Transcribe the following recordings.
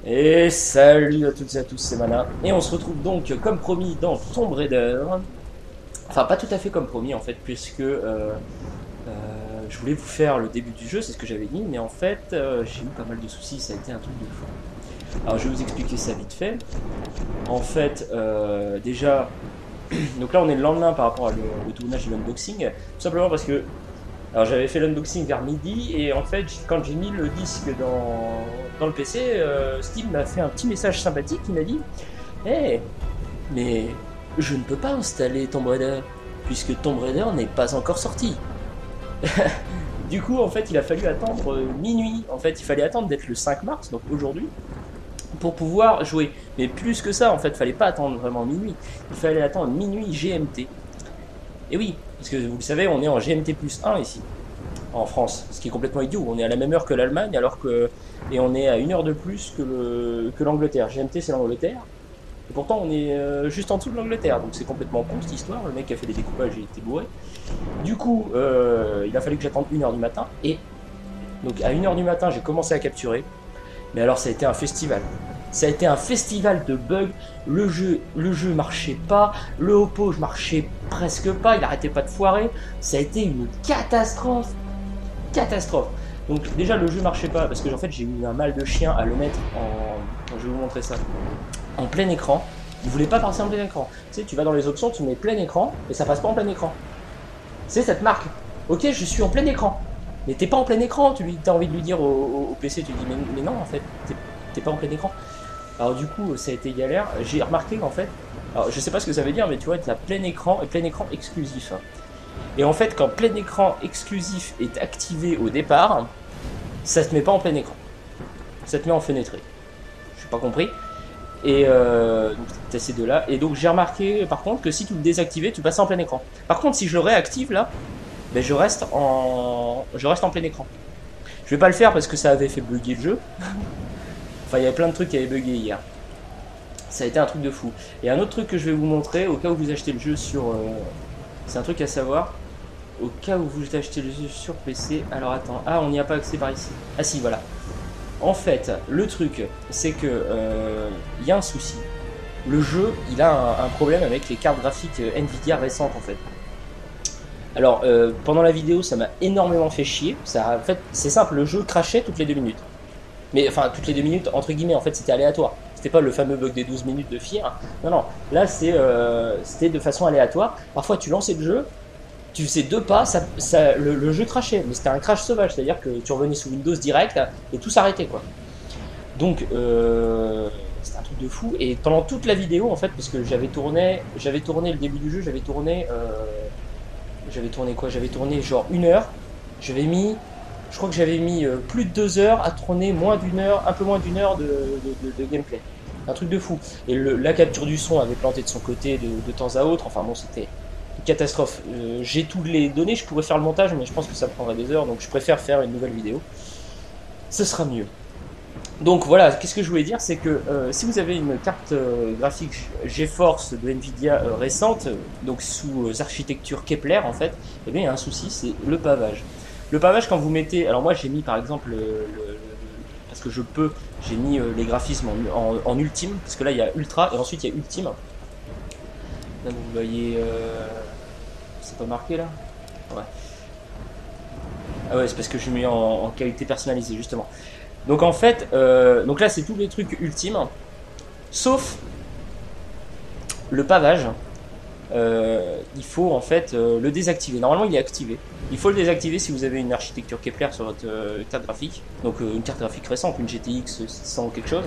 Et salut à toutes et à tous, c'est Mana. Et on se retrouve donc, comme promis, dans Tomb Raider. Enfin, pas tout à fait comme promis, en fait, puisque je voulais vous faire le début du jeu, c'est ce que j'avais dit, mais en fait, j'ai eu pas mal de soucis, ça a été un truc de fou. Alors, je vais vous expliquer ça vite fait. En fait, déjà, donc là, on est le lendemain par rapport au tournage de l'unboxing, tout simplement parce que alors j'avais fait l'unboxing vers midi et en fait quand j'ai mis le disque dans le PC, Steam m'a fait un petit message sympathique qui m'a dit «Hey, mais je ne peux pas installer Tomb Raider puisque Tomb Raider n'est pas encore sorti.» Du coup en fait il a fallu attendre minuit, en fait il fallait attendre d'être le 5 mars, donc aujourd'hui, pour pouvoir jouer. Mais plus que ça en fait, il fallait pas attendre vraiment minuit, il fallait attendre minuit GMT. Et oui, parce que vous le savez, on est en GMT plus 1 ici, en France, ce qui est complètement idiot. On est à la même heure que l'Allemagne, alors que. Et on est à une heure de plus que l'Angleterre. GMT, c'est l'Angleterre. Et pourtant, on est juste en dessous de l'Angleterre. Donc c'est complètement con cette histoire. Le mec qui a fait des découpages, il était bourré. Du coup, il a fallu que j'attende 1h du matin. Et donc à 1h du matin, j'ai commencé à capturer. Mais alors, ça a été un festival. Ça a été un festival de bugs. Le jeu marchait pas. Le Oppo, je marchais presque pas. Il arrêtait pas de foirer. Ça a été une catastrophe. Catastrophe. Donc déjà le jeu marchait pas parce que en fait j'ai eu un mal de chien à le mettre en. Je vais vous montrer ça. En plein écran. Il voulait pas passer en plein écran. Tu sais, tu vas dans les options, tu mets plein écran et ça passe pas en plein écran. C'est cette marque. Ok, je suis en plein écran. Mais t'es pas en plein écran. Tu as envie de lui dire au PC, tu dis mais non en fait, t'es pas en plein écran. Alors du coup ça a été galère. J'ai remarqué qu'en fait, alors je sais pas ce que ça veut dire, mais tu vois, t'as plein écran et plein écran exclusif. Et en fait, quand plein écran exclusif est activé au départ, ça te met pas en plein écran. Ça te met en fenêtré. Je suis pas compris. Et donc t'as ces deux-là. Et donc j'ai remarqué par contre que si tu le désactivais, tu passais en plein écran. Par contre, si je le réactive là, ben je reste en plein écran. Je vais pas le faire parce que ça avait fait bugger le jeu. Enfin, il y avait plein de trucs qui avaient bugué hier. Ça a été un truc de fou. Et un autre truc que je vais vous montrer, au cas où vous achetez le jeu sur. C'est un truc à savoir. Au cas où vous achetez le jeu sur PC. Alors attends, ah, on n'y a pas accès par ici. Ah si, voilà. En fait, le truc, c'est que y a un souci. Le jeu, il a un problème avec les cartes graphiques Nvidia récentes en fait. Alors, pendant la vidéo, ça m'a énormément fait chier. Ça, en fait, c'est simple, le jeu crachait toutes les 2 minutes. Mais enfin, toutes les 2 minutes, entre guillemets, en fait, c'était aléatoire. C'était pas le fameux bug des 12 minutes de FIR. Non, non, là, c'était de façon aléatoire. Parfois, tu lançais le jeu, tu faisais 2 pas, le jeu crachait. Mais c'était un crash sauvage, c'est-à-dire que tu revenais sous Windows direct et tout s'arrêtait, quoi. Donc, c'était un truc de fou. Et pendant toute la vidéo, en fait, parce que j'avais tourné le début du jeu, j'avais tourné quoi? J'avais tourné genre 1 heure. Je crois que j'avais mis plus de 2 heures à tourner moins d'une heure, un peu moins d'une heure de gameplay. Un truc de fou. Et la capture du son avait planté de son côté de temps à autre. Enfin bon, c'était une catastrophe. J'ai toutes les données, je pourrais faire le montage, mais je pense que ça prendrait des heures, donc je préfère faire une nouvelle vidéo. Ce sera mieux. Donc voilà, qu'est-ce que je voulais dire, c'est que si vous avez une carte graphique GeForce de Nvidia récente, donc sous architecture Kepler en fait, eh bien il y a un souci, c'est le pavage. Le pavage quand vous mettez, alors moi j'ai mis par exemple parce que je peux, j'ai mis les graphismes en ultime, parce que là il y a ultra et ensuite il y a ultime. Là vous voyez, c'est pas marqué là. Ouais. Ah ouais, c'est parce que je mets en qualité personnalisée justement. Donc en fait, donc là c'est tous les trucs ultimes, sauf le pavage. Il faut en fait le désactiver. Normalement il est activé. Il faut le désactiver si vous avez une architecture Kepler sur votre carte graphique. Donc une carte graphique récente, une GTX 600 ou quelque chose.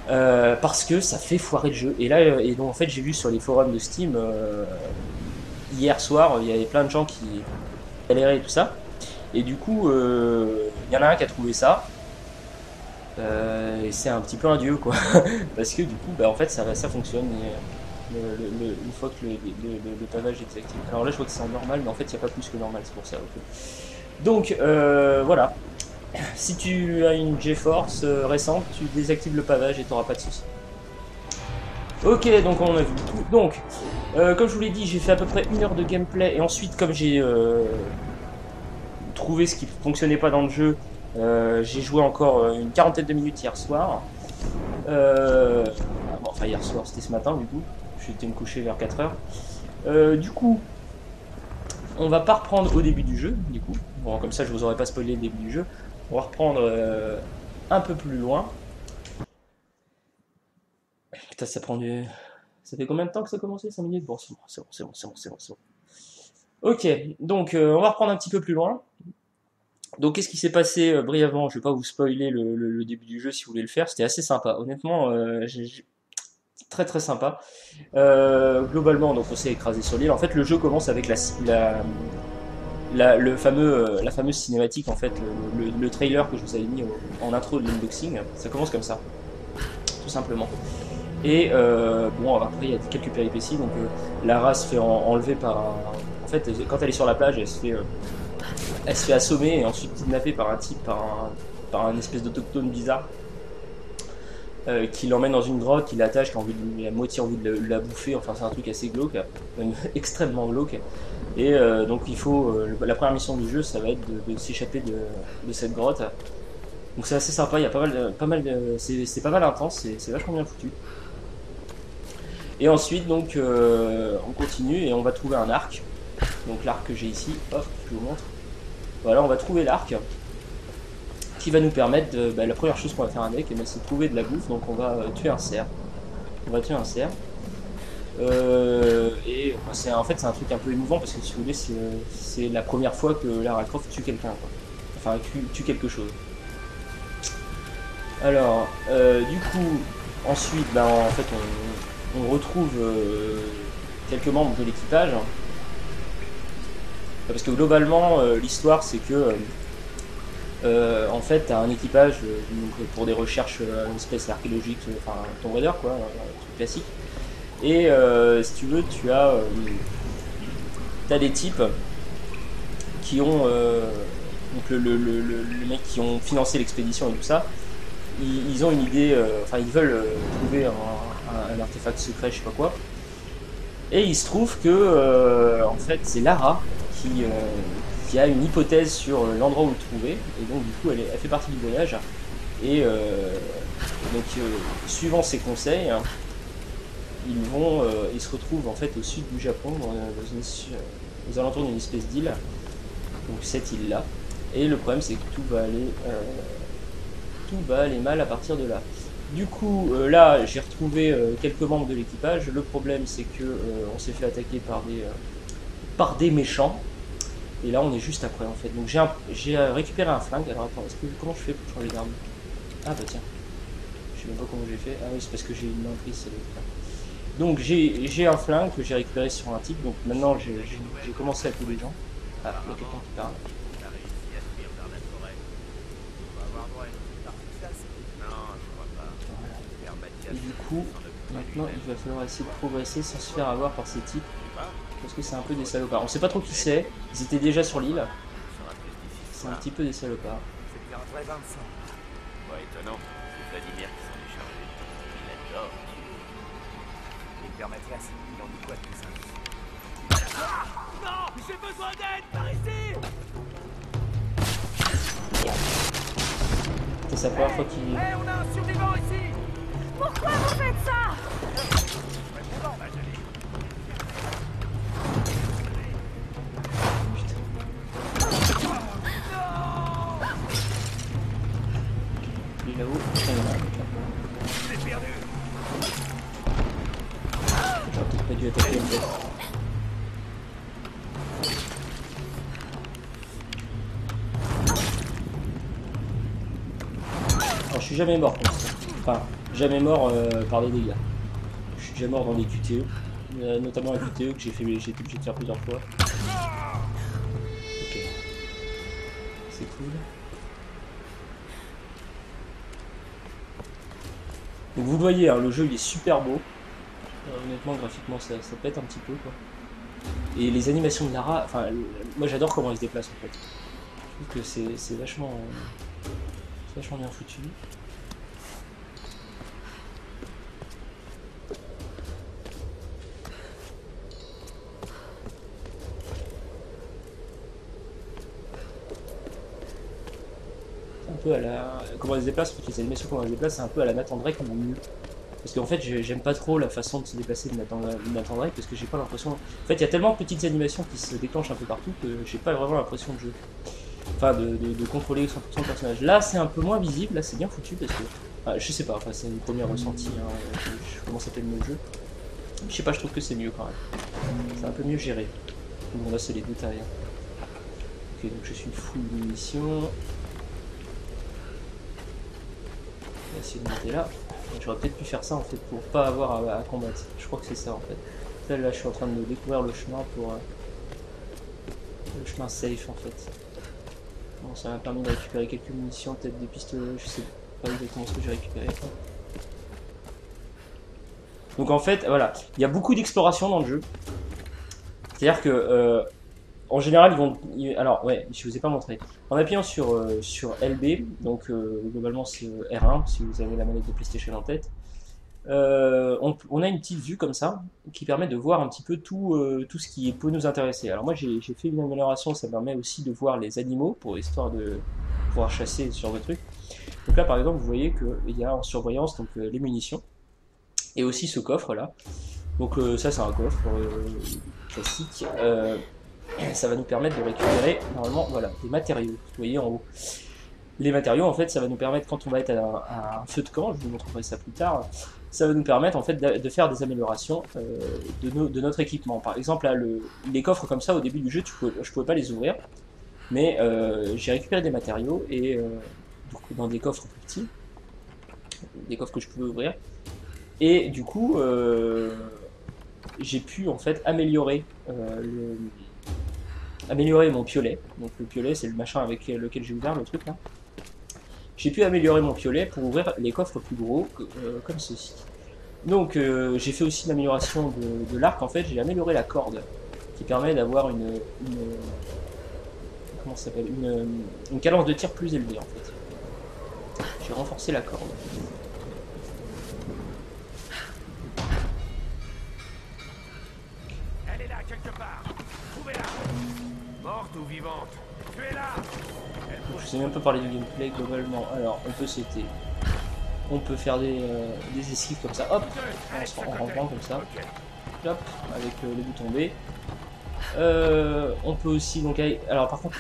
Parce que ça fait foirer le jeu. Et là, et donc en fait j'ai vu sur les forums de Steam hier soir, il y avait plein de gens qui galéraient et tout ça. Et du coup, il y en a un qui a trouvé ça. Et c'est un petit peu un dieu, quoi. Parce que du coup, bah, en fait, ça fonctionne. Et, une fois que le pavage est désactivé. Alors là, je vois que c'est en normal, mais en fait, il n'y a pas plus que normal, c'est pour ça. Okay. Donc, voilà. Si tu as une GeForce récente, tu désactives le pavage et tu n'auras pas de soucis. Ok, donc on a vu tout. Donc, comme je vous l'ai dit, j'ai fait à peu près 1 heure de gameplay. Et ensuite, comme j'ai trouvé ce qui fonctionnait pas dans le jeu, J'ai joué encore une quarantaine de minutes hier soir. Bon, enfin hier soir, c'était ce matin du coup. J'étais me coucher vers 4 heures. Du coup, on va pas reprendre au début du jeu, du coup. Bon, comme ça, je vous aurais pas spoilé le début du jeu. On va reprendre un peu plus loin. Putain, ça prend du... Ça fait combien de temps que ça a commencé? 5 minutes? Bon, c'est bon, c'est bon, c'est bon, c'est bon, c'est bon, c'est bon. Ok, donc on va reprendre un petit peu plus loin. Donc qu'est-ce qui s'est passé brièvement? Je vais pas vous spoiler le début du jeu si vous voulez le faire. C'était assez sympa, honnêtement, très très sympa. Globalement, donc on s'est écrasé sur l'île. En fait, le jeu commence avec la fameuse cinématique, en fait, le trailer que je vous avais mis en intro de l'unboxing. Ça commence comme ça, tout simplement. Et bon, après il y a quelques péripéties. Donc Lara se fait enlever par un... En fait, quand elle est sur la plage, elle se fait assommer et ensuite kidnapper par un type, par un espèce d'autochtone bizarre qui l'emmène dans une grotte, qui l'attache, qui a a moitié envie de la bouffer. Enfin, c'est un truc assez glauque, même extrêmement glauque. Et donc il faut, la première mission du jeu, ça va être de s'échapper de cette grotte. Donc c'est assez sympa, il y a c'est pas mal intense, c'est vachement bien foutu. Et ensuite donc on continue et on va trouver un arc. Donc l'arc que j'ai ici, hop, je vous montre. Voilà, on va trouver l'arc qui va nous permettre de, la première chose qu'on va faire avec, c'est de trouver de la bouffe. Donc on va tuer un cerf. On va tuer un cerf. Et en fait c'est un truc un peu émouvant parce que si vous voulez c'est la première fois que Lara Croft tue quelqu'un, enfin tue quelque chose. Alors du coup ensuite en fait on retrouve quelques membres de l'équipage parce que globalement l'histoire c'est que en fait t'as un équipage donc, pour des recherches espèces archéologiques, enfin Tomb Raider quoi, un truc classique. Et si tu veux, t'as des types qui ont donc le mec qui ont financé l'expédition et tout ça. Ils ont une idée, enfin ils veulent trouver un artefact secret, je sais pas quoi. Et il se trouve que en fait c'est Lara qui a une hypothèse sur l'endroit où le trouver. Et donc du coup elle fait partie du voyage. Et donc suivant ses conseils, ils se retrouvent en fait au sud du Japon, aux alentours d'une espèce d'île, donc cette île-là. Et le problème c'est que tout va aller mal à partir de là. Du coup, là, j'ai retrouvé quelques membres de l'équipage. Le problème c'est que on s'est fait attaquer par des méchants. Et là, on est juste après en fait. Donc j'ai récupéré un flingue. Alors attends, comment je fais pour changer d'arme? Ah bah tiens, je sais même pas comment j'ai fait. Ah oui, c'est parce que j'ai une maîtrise. Donc j'ai un flingue que j'ai récupéré sur un type, donc maintenant j'ai commencé à tuer les gens. Ah, il y a quelqu'un qui parle. Voilà. Et du coup, maintenant il va falloir essayer de progresser sans se faire avoir par ces types. Parce que c'est un peu des salopards. On sait pas trop qui c'est, ils étaient déjà sur l'île. C'est un petit peu des salopards. C'est un vrai Vincent. Pas étonnant, c'est Vladimir qui s'en est chargé. Il adore. Et Père Mathias, il en dit quoi de tout ça? Non, j'ai besoin d'aide, par ici. C'est sa première fois qu'il... Hé, on a un survivant ici. Pourquoi vous faites ça? Il est là-haut. J'ai perdu. J'aurais peut-être pas dû attaquer une bête. Alors je suis jamais mort comme ça. Enfin, jamais mort par des dégâts. Je suis déjà mort dans des QTE. Notamment un QTE que j'ai été obligé de faire plusieurs fois. Ok. C'est cool. Donc vous le voyez, hein, le jeu il est super beau. Honnêtement, graphiquement ça pète un petit peu quoi. Et les animations de Lara, enfin, moi j'adore comment il se déplace en fait. Je trouve que c'est vachement bien foutu. peu à la... Comment elle se déplace, les animations comment elle se déplace, c'est un peu à la Nathan Drake, mais mieux. Parce qu'en fait, j'aime pas trop la façon de se déplacer de Nathan Drake, parce que j'ai pas l'impression... En fait, il y a tellement de petites animations qui se déclenchent un peu partout que j'ai pas vraiment l'impression de jouer. Enfin, de contrôler 100% le personnage. Là, c'est un peu moins visible, là, c'est bien foutu, parce que... Enfin, je sais pas, enfin, c'est une première ressenti, hein, je commence à peine le jeu. Je sais pas, je trouve que c'est mieux quand même. C'est un peu mieux géré. Bon, là, c'est les détails. Hein. Ok, donc je suis full munitions. On va essayer de monter là. J'aurais peut-être pu faire ça en fait pour pas avoir à combattre. Je crois que c'est ça en fait. Là, je suis en train de découvrir le chemin pour le chemin safe en fait. Bon, ça m'a permis de récupérer quelques munitions, peut-être des pistolets, je sais pas exactement ce que j'ai récupéré. Donc en fait, voilà, il y a beaucoup d'exploration dans le jeu. C'est-à-dire que en général, ils vont. Alors, ouais, je vous ai pas montré. En appuyant sur LB, donc globalement c'est R1, si vous avez la manette de PlayStation en tête, on a une petite vue comme ça, qui permet de voir un petit peu tout ce qui peut nous intéresser. Alors, moi j'ai fait une amélioration, ça permet aussi de voir les animaux, pour histoire de pouvoir chasser ce genre de trucs. Donc là, par exemple, vous voyez qu'il y a en surbrillance donc, les munitions, et aussi ce coffre là. Donc, ça, c'est un coffre classique. Ça va nous permettre de récupérer normalement voilà, des matériaux. Vous voyez en haut. Les matériaux en fait ça va nous permettre quand on va être à un feu de camp, je vous montrerai ça plus tard, ça va nous permettre en fait de faire des améliorations de notre équipement. Par exemple là, les coffres comme ça au début du jeu je pouvais pas les ouvrir, mais j'ai récupéré des matériaux et donc, dans des coffres plus petits, des coffres que je pouvais ouvrir, et du coup j'ai pu en fait améliorer mon piolet. Donc le piolet c'est le machin avec lequel j'ai ouvert le truc là. J'ai pu améliorer mon piolet pour ouvrir les coffres plus gros comme ceci. Donc j'ai fait aussi l'amélioration de l'arc en fait, j'ai amélioré la corde qui permet d'avoir comment ça s'appelle, une cadence de tir plus élevée en fait. J'ai renforcé la corde. Elle est là quelque part. Trouvez-la. Morte ou vivante? Tuez-la. Je sais même pas parler du gameplay globalement. Alors on peut sauter. On peut faire des esquives comme ça, hop, en rampant comme ça, hop, avec le bouton B. On peut aussi donc aller... Alors par contre,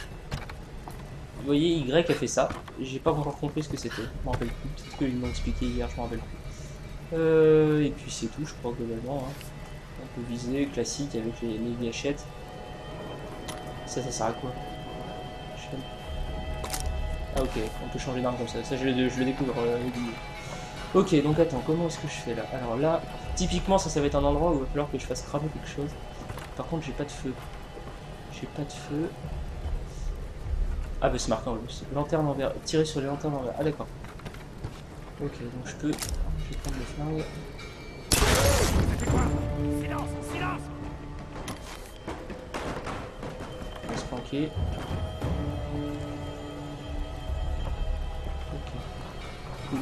vous voyez Y a fait ça. J'ai pas encore compris ce que c'était. Je m'en rappelle plus. Peut-être qu'ils m'ont expliqué hier, je m'en rappelle plus. Et puis c'est tout, je crois globalement. Hein. On peut viser classique avec les gâchettes. Ça sert à quoi? Ah ok, on peut changer d'arme comme ça. Ça je le découvre. Ok, donc attends, comment est-ce que je fais là? Alors là, typiquement ça va être un endroit où il va falloir que je fasse cramer quelque chose. Par contre j'ai pas de feu. J'ai pas de feu. Ah bah c'est marqué en plus. Lanterne en verre. Tirer sur les lanternes en verre. Ah d'accord. Ok, donc je vais prendre le flingue. C'était quoi? Silence, silence. On va se planquer. Ok. Cool.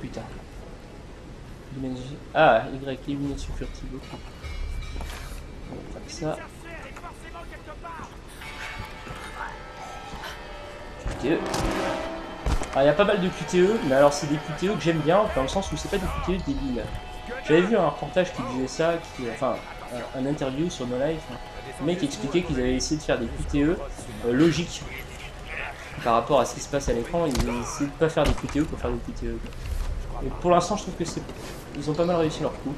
Putain. Ah, Y, illumination furtive. Ok. On va faire ça. QTE. Ah, il y a pas mal de QTE, mais alors c'est des QTE que j'aime bien, dans le sens où c'est pas des QTE débiles. J'avais vu un reportage qui disait ça, enfin, un interview sur No Life, le mec expliquait qu'ils avaient essayé de faire des QTE logiques par rapport à ce qui se passe à l'écran, ils essaient de pas faire des QTE pour faire des QTE. Et pour l'instant, je trouve que ils ont pas mal réussi leur coup.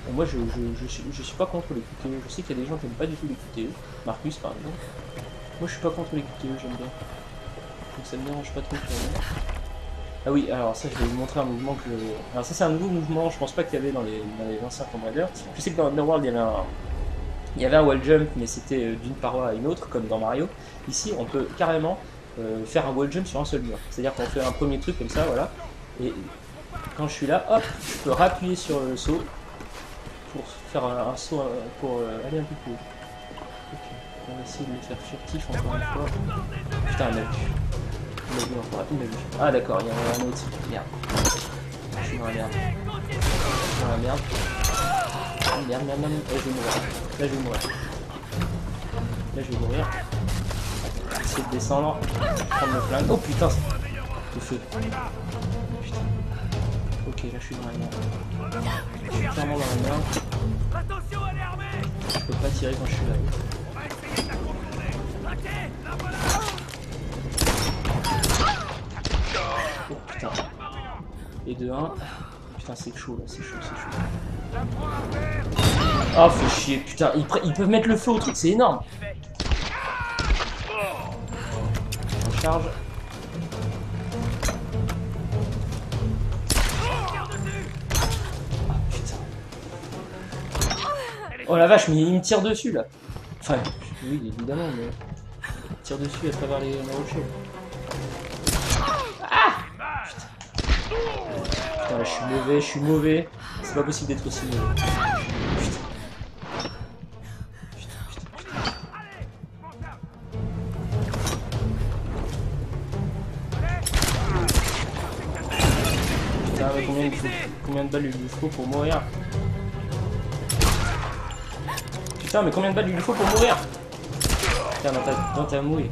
Bon, moi, je suis pas contre les QTE. Je sais qu'il y a des gens qui n'aiment pas du tout les QTE. Marcus, par exemple. Moi, je suis pas contre les QTE, j'aime bien. Donc ça me dérange pas trop. Ah oui, alors ça, je vais vous montrer un mouvement que... Alors ça, c'est un nouveau mouvement. Je pense pas qu'il y avait dans les anciens Tomb Raider. Je sais que dans Underworld, il y avait un wall jump, mais c'était d'une paroi à une autre, comme dans Mario. Ici, on peut carrément faire un wall jump sur un seul mur. C'est-à-dire qu'on fait un premier truc comme ça, voilà. Et quand je suis là, hop, je peux rappuyer sur le saut pour faire un saut pour aller un peu plus haut. Ok, on va essayer de le faire furtif encore une fois. Putain, il m'a vu. Il m'a vu encore. Il m'a vu. Ah d'accord, il y a un autre. Merde. Je suis dans la merde. Je suis dans la merde. Ah, merde, merde, merde. Oh, je vais mourir. Là, je vais mourir. Là, je vais mourir. Essayer de descendre. Prendre le flingue. Oh putain, le feu. Putain. Ok, là, je suis dans la merde. Je suis clairement dans la merde. Attention, elle est armée. Je peux pas tirer quand je suis là-haut. On va essayer de la contourner. Ok, la voilà. Oh putain. Et de 1. Putain, c'est chaud là, c'est chaud, c'est chaud. Oh, fait chier, putain, ils peuvent mettre le feu au truc, c'est énorme. On charge. Ah putain. Oh la vache, mais il me tire dessus là. Enfin, oui, évidemment, mais il tire dessus à travers les rochers. Ah putain, là je suis mauvais. C'est pas possible d'être aussi mauvais. Putain. Putain, mais combien de balles il lui faut pour mourir? Putain, mais combien de balles il lui faut pour mourir? Putain, dans ta mouille.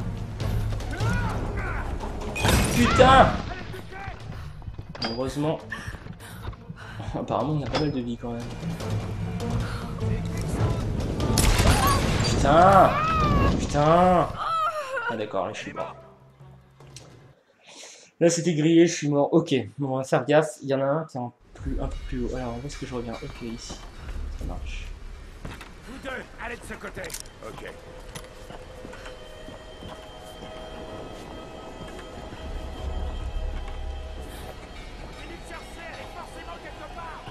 Putain! Heureusement. Apparemment, on a pas mal de vie quand même. Putain! Putain! Ah d'accord, là je suis mort. Là c'était grillé, je suis mort. Ok, bon, on va faire gaffe. Il y en a un qui est un peu plus haut. Alors, où est-ce que je reviens? Ok, ici. Ça marche. Vous deux, allez de ce côté. Ok. Finis de chercher, elle est forcément quelque part.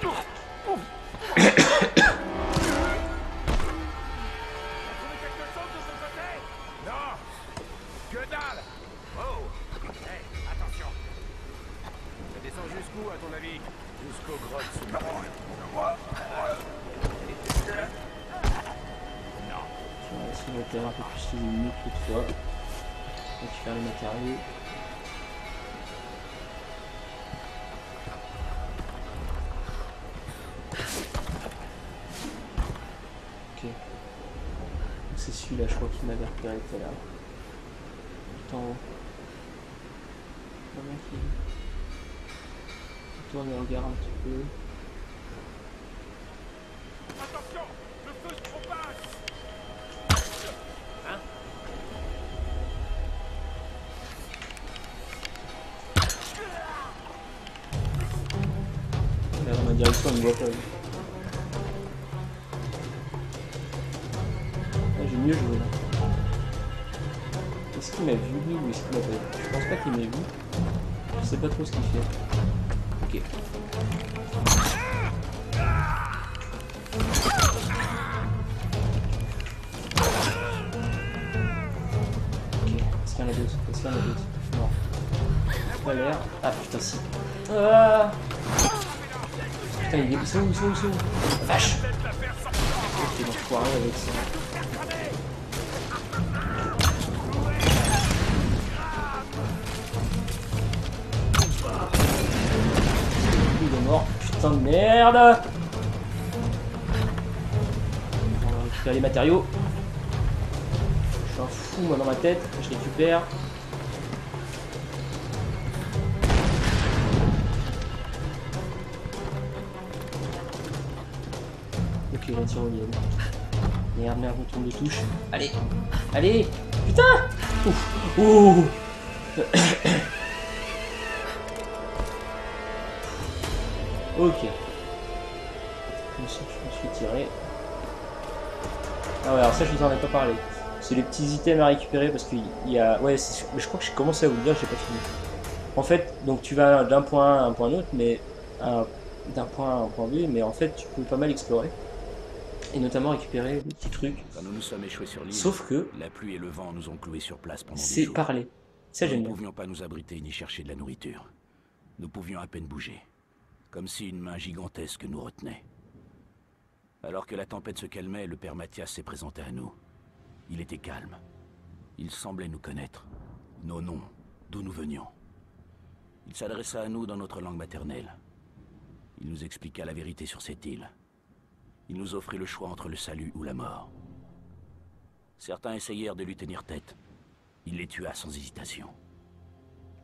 T'as trouvé quelque chose de ce côté? Non. Que dalle. Oh. Hey, attention. Ça descend jusqu'où à ton avis? Jusqu'aux grottes sous-marines. On va essayer de terrain un peu plus sous une minute toutefois. Récupérer les matériaux. Ok. C'est celui-là, je crois qu'il m'avait repéré tout à l'heure. Tout en haut. Comment il tourne le regard un petit peu. Attention, le feu se propage. Hein? Là, dans ma direction, il me voit pas. Là, j'ai mieux joué là. Est-ce qu'il m'a vu lui ou est-ce qu'il m'a pas vu? Je pense pas qu'il m'a vu. Je sais pas trop ce qu'il fait. Ok. Ok, est-ce qu'il y en a d'autres? Est-ce qu'il y en a d'autres? Non. Pas l'air. Ah putain si. Ah putain il est où? C'est où? Vache. Ok, donc faut arrêter avec ça. Il est mort. Putain de merde. On va récupérer les matériaux. Je suis un fou moi dans ma tête. Je récupère. Ok, la tyrolienne. Merde, merde, on tourne de touche. Allez, allez, putain. Ouf. Ouh. Ok. Je me suis tiré. Ah ouais, alors ça je vous en ai pas parlé. C'est les petits items à récupérer parce qu'il y a... Ouais, mais je crois que j'ai commencé à vous le dire, j'ai pas fini. En fait, donc tu vas d'un point A à un point autre, mais d'un point A à un point B, mais en fait tu peux pas mal explorer. Et notamment récupérer des petits trucs. Quand nous nous sommes échoués sur l'île, Sauf que la pluie et le vent nous ont cloués sur place pendant des c'est jours. parler. Ça j'aime Nous ne bien. pouvions pas nous abriter ni chercher de la nourriture. Nous pouvions à peine bouger. Comme si une main gigantesque nous retenait. Alors que la tempête se calmait, le père Mathias s'est présenté à nous. Il était calme. Il semblait nous connaître. Nos noms, d'où nous venions. Il s'adressa à nous dans notre langue maternelle. Il nous expliqua la vérité sur cette île. Il nous offrit le choix entre le salut ou la mort. Certains essayèrent de lui tenir tête. Il les tua sans hésitation.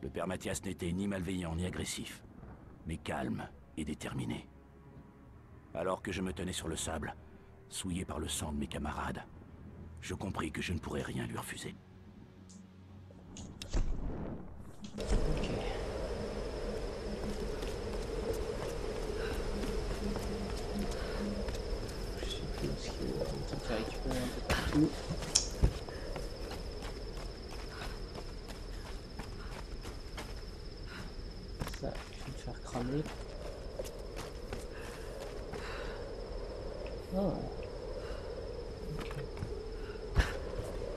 Le père Mathias n'était ni malveillant ni agressif, mais calme et déterminé. Alors que je me tenais sur le sable, souillé par le sang de mes camarades, je compris que je ne pourrais rien lui refuser. Ok. Je sais plus ce qu'il y a. On va faire récupérer un peu partout. Ça, je vais me faire cramer. Ah. Ok.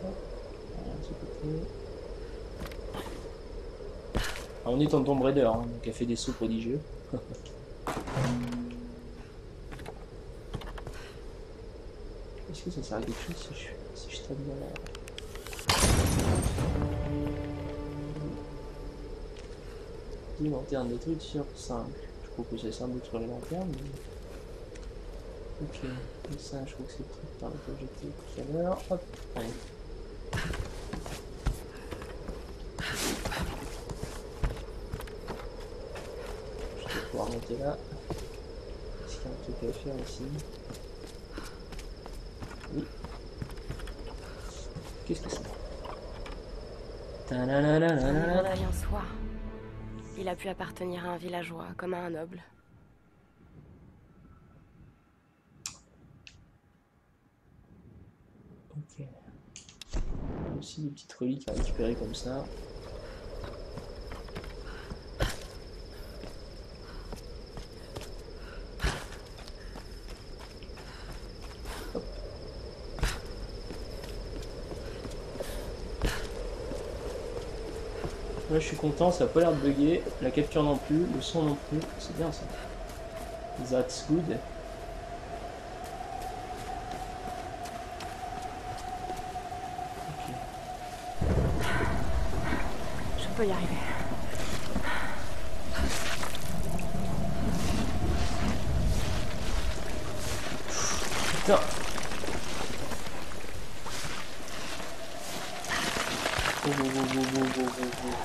Hop. Voilà, de ce côté. Ah, on est en Tomb Raider, hein, donc elle fait des sauts prodigieux. Est-ce que ça sert à quelque chose si je tape dans la... 10 lanternes de trucs sur 5. Je crois que c'est ça sur les lanternes. Mais... ok, et ça je crois que c'est le truc par lequel j'étais tout à l'heure. Hop, allez. Je vais pouvoir monter là. Est-ce qu'il y a un truc à faire ici? Oui. Qu'est-ce que c'est? Un en soi. Il a pu appartenir à un villageois, comme à un noble. Ok. Il y a aussi des petites reliques à récupérer comme ça. Hop. Là je suis content, ça a pas l'air de bugger, la capture non plus, le son non plus, c'est bien ça. That's good. Je peux y arriver. Putain. Oh, oh, oh, oh, oh, oh, oh, oh.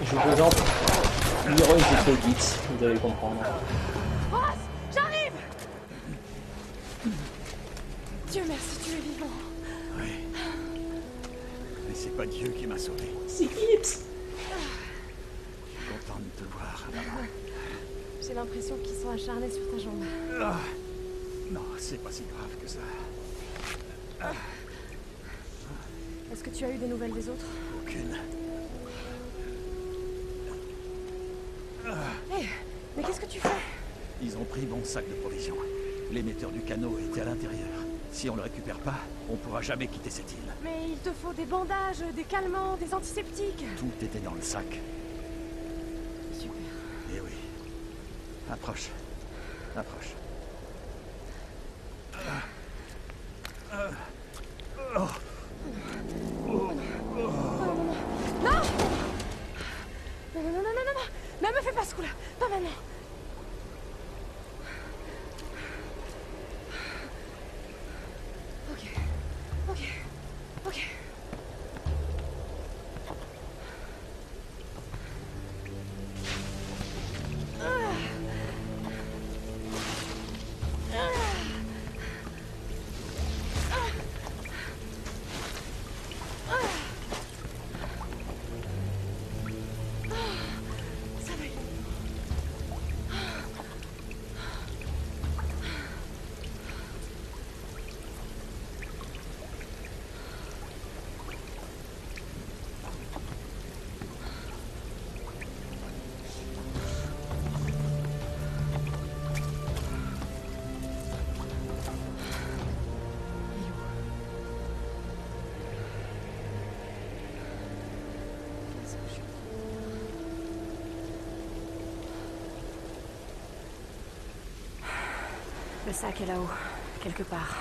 Je vous présente Leroy The Geeks, vous allez comprendre. Ross, j'arrive! Dieu merci, tu es vivant. Oui. Mais c'est pas Dieu qui m'a sauvé. C'est Gibbs! Content de te voir, maman. J'ai l'impression qu'ils sont acharnés sur ta jambe. Ah. Non, c'est pas si grave que ça. Est-ce que tu as eu des nouvelles des autres? Aucune. Hé, mais qu'est-ce que tu fais? Ils ont pris mon sac de provisions. L'émetteur du canot était à l'intérieur. Si on le récupère pas, on pourra jamais quitter cette île. Mais il te faut des bandages, des calmants, des antiseptiques. Tout était dans le sac. Super. Eh oui. Approche. Approche. Non, non, non, non, non, non, non, ne me fais pas ce coup-là, pas maintenant. Ok, ok, ok. Le sac est là-haut, quelque part.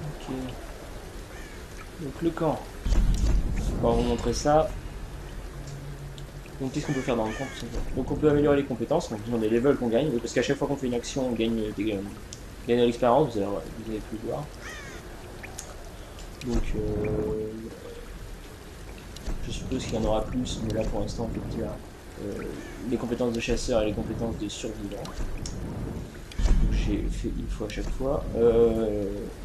Ok. Donc le camp. On va vous montrer ça. Donc qu'est-ce qu'on peut faire dans le camp tout simplement. Donc on peut améliorer les compétences, donc on a des levels qu'on gagne, parce qu'à chaque fois qu'on fait une action, on gagne gagne de l'expérience, vous avez pu le voir. Donc je suppose qu'il y en aura plus, mais là pour l'instant en fait il y a les compétences de chasseur et les compétences de survivant. J'ai fait une fois à chaque fois.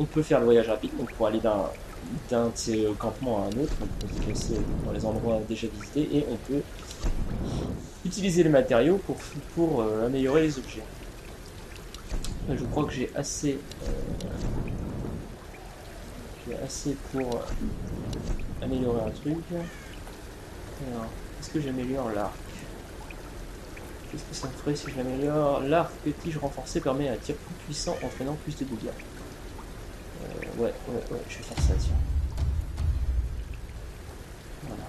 On peut faire le voyage rapide, donc pour aller d'un de ces campements à un autre, on peut se déplacer dans les endroits déjà visités et on peut utiliser les matériaux pour améliorer les objets. Je crois que j'ai assez pour améliorer un truc. Alors, est-ce que j'améliore l'arc? Qu'est-ce que ça me ferait si je l'améliore? L'arc tige renforcé permet un tir plus puissant entraînant plus de dégâts. Ouais, je vais faire ça, tiens. Voilà.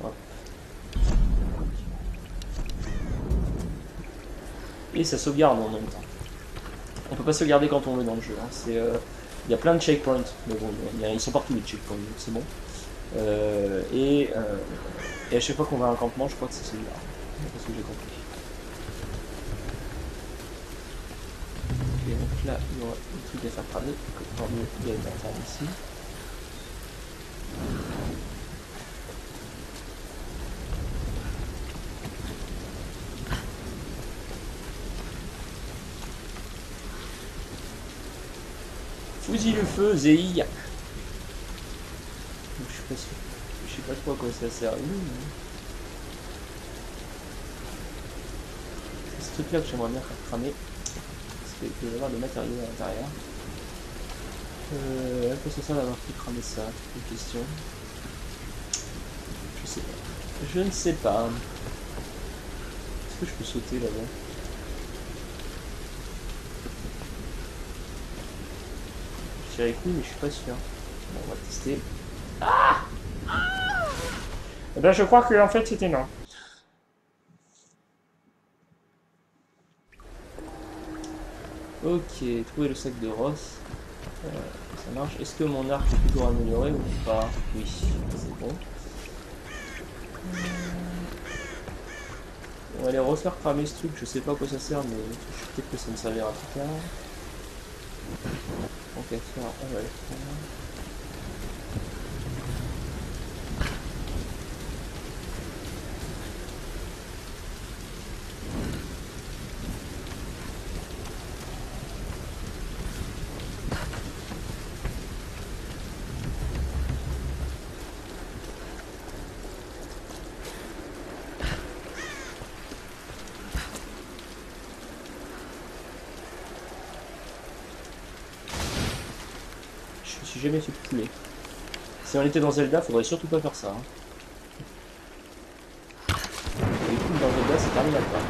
Hop. Et ça sauvegarde en même temps. On peut pas sauvegarder quand on veut dans le jeu. Hein. Il y a plein de checkpoints, mais bon, ils sont partout les checkpoints, donc c'est bon. Et à chaque fois qu'on va à un campement, je crois que c'est sauvegarde. C'est ce que j'ai compris. Ok, donc là, il y aura des trucs à faire cramer. Il y a une lanterne ici. Fusil le feu, Zei. Je sais pas trop à quoi ça sert. C'est ce truc là que j'aimerais bien faire cramer. Parce qu'il peut y avoir des matériaux à l'intérieur. À quoi ça sert d'avoir fait cramer ça? Une question. Je sais pas. Je ne sais pas. Est-ce que je peux sauter là-bas? Je dirais que oui, mais je suis pas sûr. Bon, on va tester. Ah! Eh ben, je crois que en fait c'était non. Ok, trouver le sac de Ross. Ça marche. Est-ce que mon arc est toujours amélioré ou pas? Oui, c'est bon. On va aller refaire cramer ce truc, je sais pas à quoi ça sert, mais peut-être que ça me servira plus tard. Donc à faire, on va le faire. Je me suis jamais fait pouler. Si on était dans Zelda, faudrait surtout pas faire ça. Hein. Les poules dans Zelda, c'est terminé pas.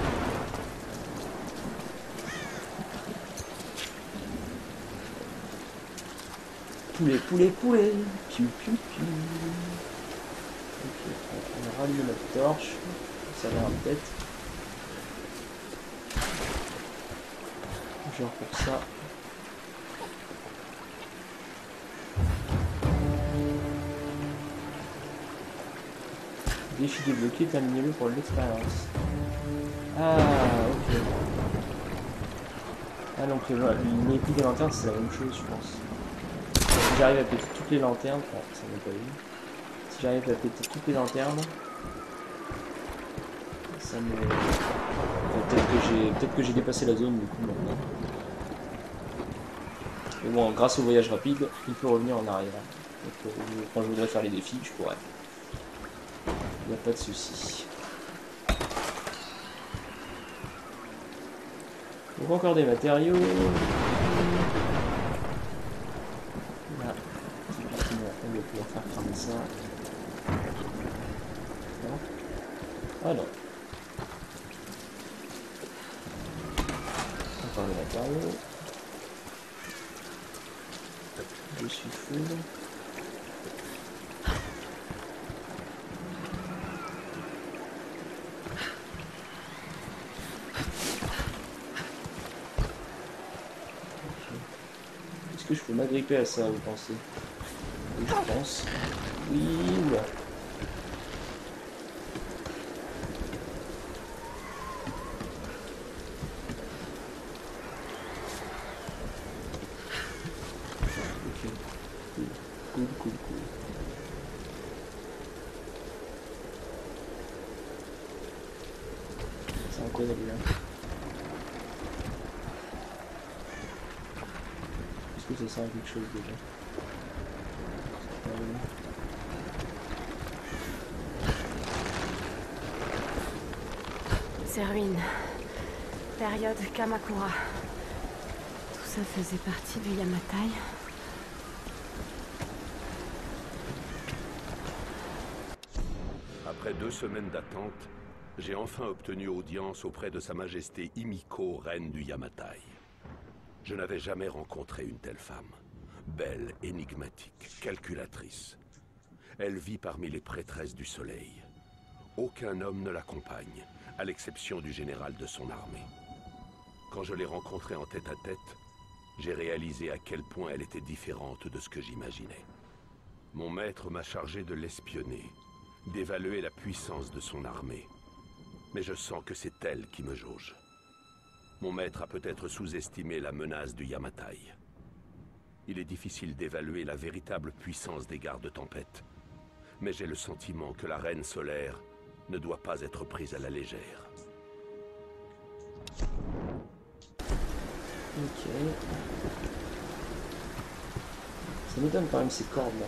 Poulet. Piu. Ok, on rallume notre torche. Ça va peut-être. Genre pour ça. Défi débloqué, terminez-le pour l'expérience. Ah, ok. Ah donc les épis des lanternes, c'est la même chose, je pense. Si j'arrive à péter toutes les lanternes, oh, ça n'a pas eu. Si j'arrive à péter toutes les lanternes, ça me... Peut-être que j'ai dépassé la zone du coup maintenant. Mais bon, grâce au voyage rapide, il peut revenir en arrière. Donc quand je voudrais faire les défis, je pourrais. Il n'y a pas de souci. Donc encore des matériaux. Là, typiquement, on va pouvoir faire cramer ça. Non. Ah non. Encore des matériaux. Je suis fou. Est-ce que je peux m'agripper à ça, vous pensez? Oui, je pense. Oui, oula. Ok. Cool, cool, cool. C'est incroyable là. Est-ce que ça sert à quelque chose déjà? Ces ruines. Période Kamakura. Tout ça faisait partie du Yamatai. Après 2 semaines d'attente, j'ai enfin obtenu audience auprès de Sa Majesté Himiko, reine du Yamatai. Je n'avais jamais rencontré une telle femme. Belle, énigmatique, calculatrice. Elle vit parmi les prêtresses du soleil. Aucun homme ne l'accompagne, à l'exception du général de son armée. Quand je l'ai rencontrée en tête-à-tête, j'ai réalisé à quel point elle était différente de ce que j'imaginais. Mon maître m'a chargé de l'espionner, d'évaluer la puissance de son armée. Mais je sens que c'est elle qui me jauge. Mon maître a peut-être sous-estimé la menace du Yamatai. Il est difficile d'évaluer la véritable puissance des gardes tempête. Mais j'ai le sentiment que la reine solaire ne doit pas être prise à la légère. Ok. Ça m'étonne quand même ces cordes là.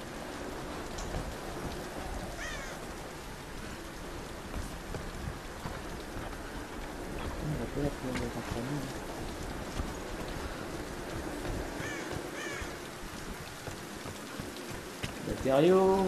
On va pas la prendre dans la famille. Matériaux.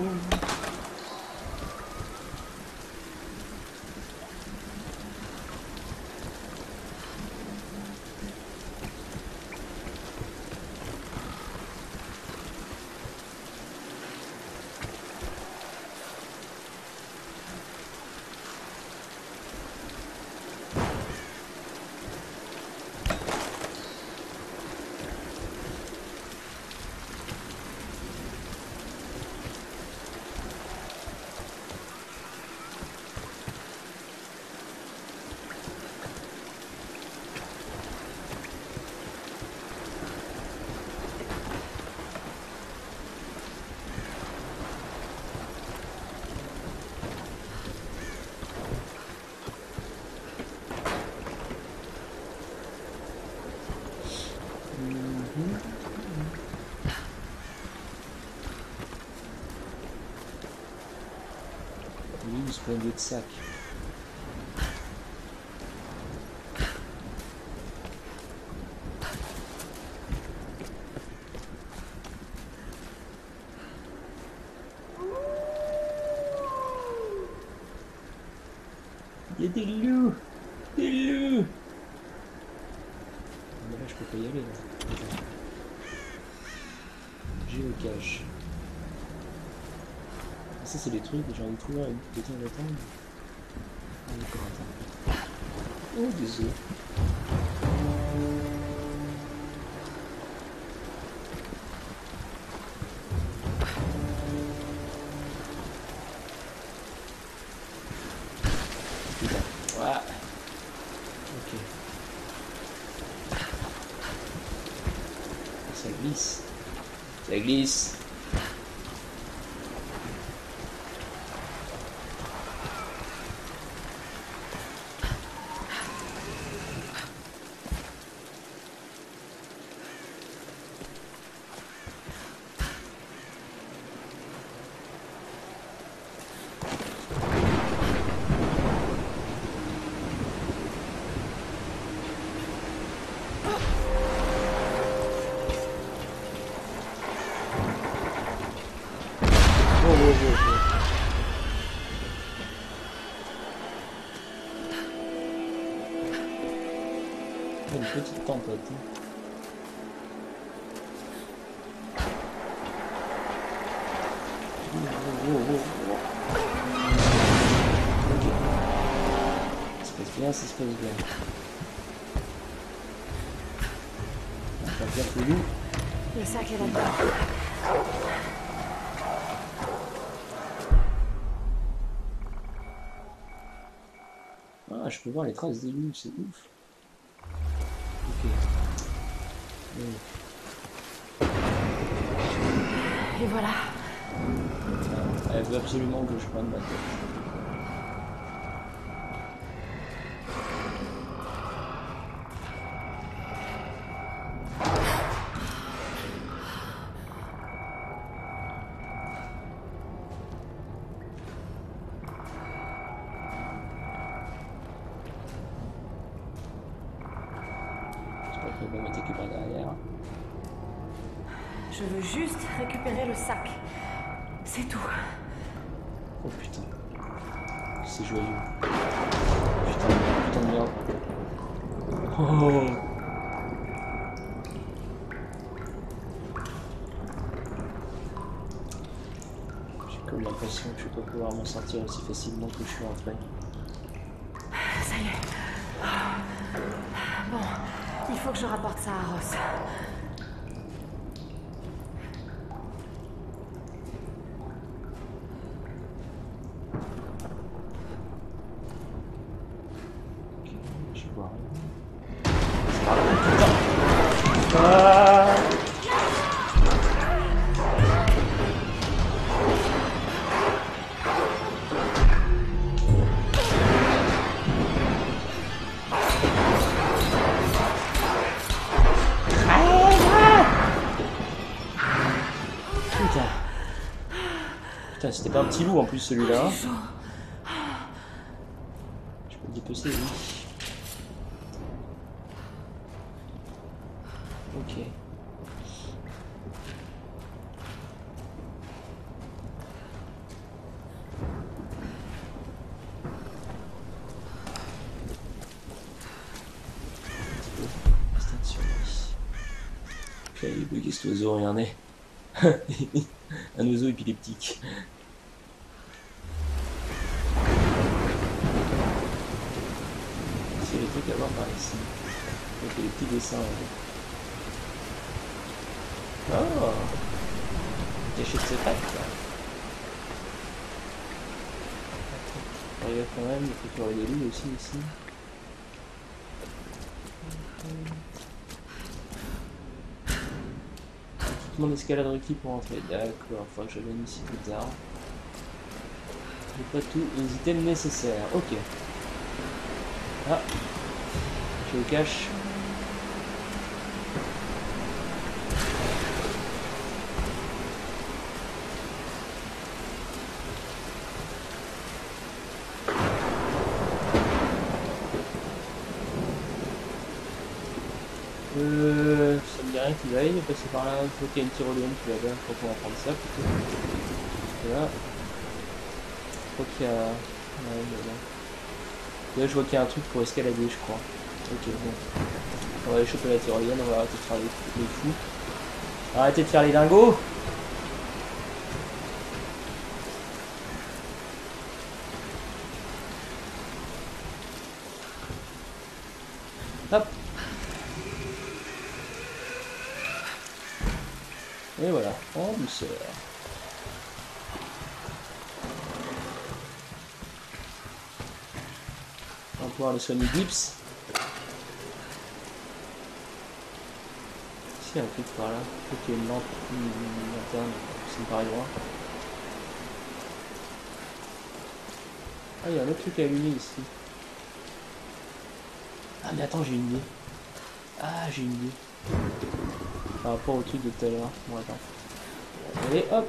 Oui, ce point de sac. Il y a des loups! Des loups! Mais là, je peux pas y aller, là. Géocache. Ah, ça, c'est des trucs, j'ai envie de trouver une putain d'attendre. Ah, d'accord, attends. Oh, des œufs. Putain. Voilà. Ok. Ça glisse. Ça glisse. Une petite tempête. bien, ça se passe bien. On va faire le loup. Le sac est là-dedans. Ah, je peux voir les traces des loups, c'est ouf. Ok. Et voilà. Elle veut absolument que je prenne ma tête. J'espère qu'elle va m'attaquer par derrière. Je veux juste récupérer le sac. C'est tout. Oh putain. C'est joyeux. Putain de merde. Oh. J'ai comme l'impression que je vais pas pouvoir m'en sortir aussi facilement que je suis rentré. Ça y est. Bon, il faut que je rapporte ça à Ross. Je vois rien. Putain. Ah. Putain, c'était pas un petit loup en plus celui-là. Je peux le dépecer, oui. Ok. Là, il est bugué cet oiseau, regardez. Un oiseau épileptique. C'est les trucs à voir par ici. Donc les petits dessins. Oh, cachette secrète. Regarde quand même, il faut qu'il y ait des loups aussi ici. Mon escalade requis pour entrer. D'accord, il faudra que je vienne ici plus tard. J'ai pas tous les items nécessaires. Ok. Ah, je le cache. Ça me dit rien qu'il aille passer par là. Il faut qu'il y ait une tyrolienne qui va bien quand on va prendre ça plutôt. Là. Je crois qu'il y a. Ouais, là, je vois qu'il y a un truc pour escalader, je crois. Ok, bon. On va aller choper la tyrolienne, on va arrêter de faire les fous. Arrêtez de faire les dingos! Hop! Et voilà, en douceur. On va pouvoir les soigner Gips. Ici, il y a un truc par là. Il faut qu'il y ait une lampe, une lanterne, ça me paraît loin. Ah, il y a un autre truc à allumer ici. Ah, mais attends, j'ai une idée. Ah, j'ai une idée. Par rapport au truc de tout à l'heure. Bon, attends. Allez, hop!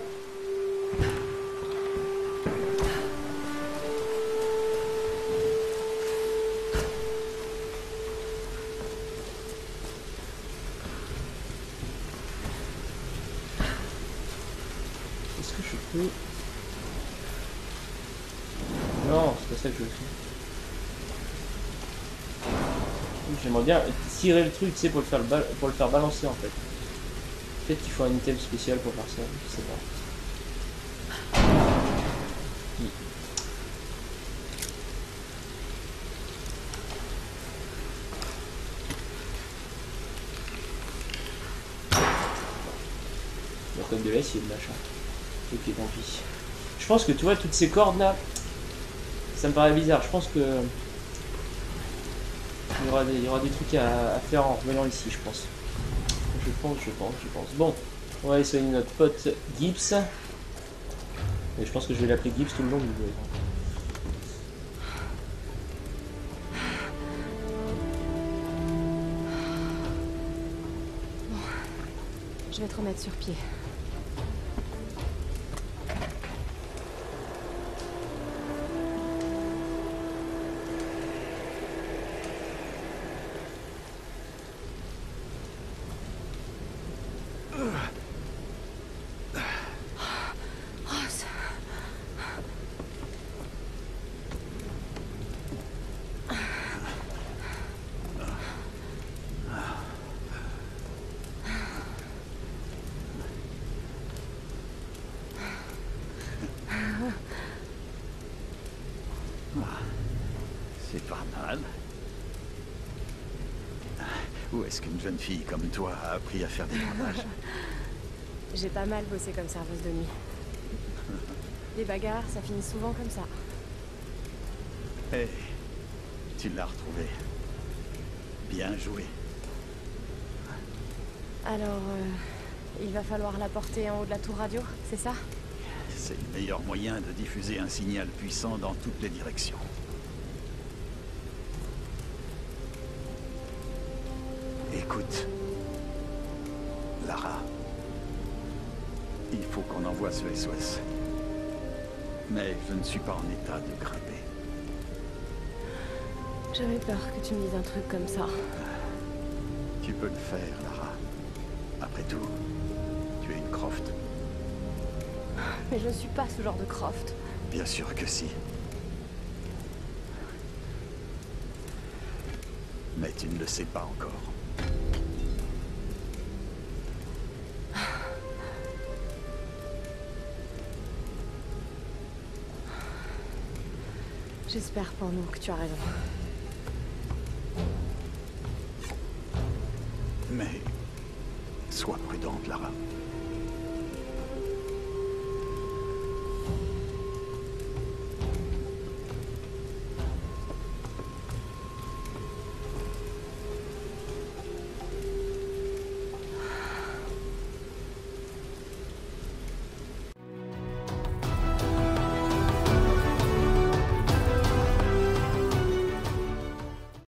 Est-ce que je peux... Non, c'est pas ça que je veux faire. J'aimerais bien tirer le truc, tu sais, pour le faire balancer en fait. Peut-être qu'il faut un item spécial pour faire ça, je sais pas. Oui. comme de l'acier le machin. Ok, tant pis. Je pense que tu vois toutes ces cordes là, ça me paraît bizarre. Je pense que il y aura des trucs à faire en revenant ici, je pense. Je pense. Bon, on va aller soigner notre pote Gibbs. Et je pense que je vais l'appeler Gibbs tout le long du jeu. Je vais te remettre sur pied. C'est pas mal. Où est-ce qu'une jeune fille comme toi a appris à faire des bandages? J'ai pas mal bossé comme serveuse de nuit. Les bagarres, ça finit souvent comme ça. Hé, tu l'as retrouvé. Bien joué. Alors, il va falloir la porter en haut de la tour radio, c'est ça? C'est le meilleur moyen de diffuser un signal puissant dans toutes les directions. Écoute, Lara, il faut qu'on envoie ce SOS. Mais je ne suis pas en état de grimper. J'avais peur que tu me dises un truc comme ça. Tu peux le faire, Lara. Après tout, tu es une Croft. Mais je ne suis pas ce genre de Croft. Bien sûr que si. Mais tu ne le sais pas encore. J'espère pour nous que tu as raison. Mais sois prudente, Lara.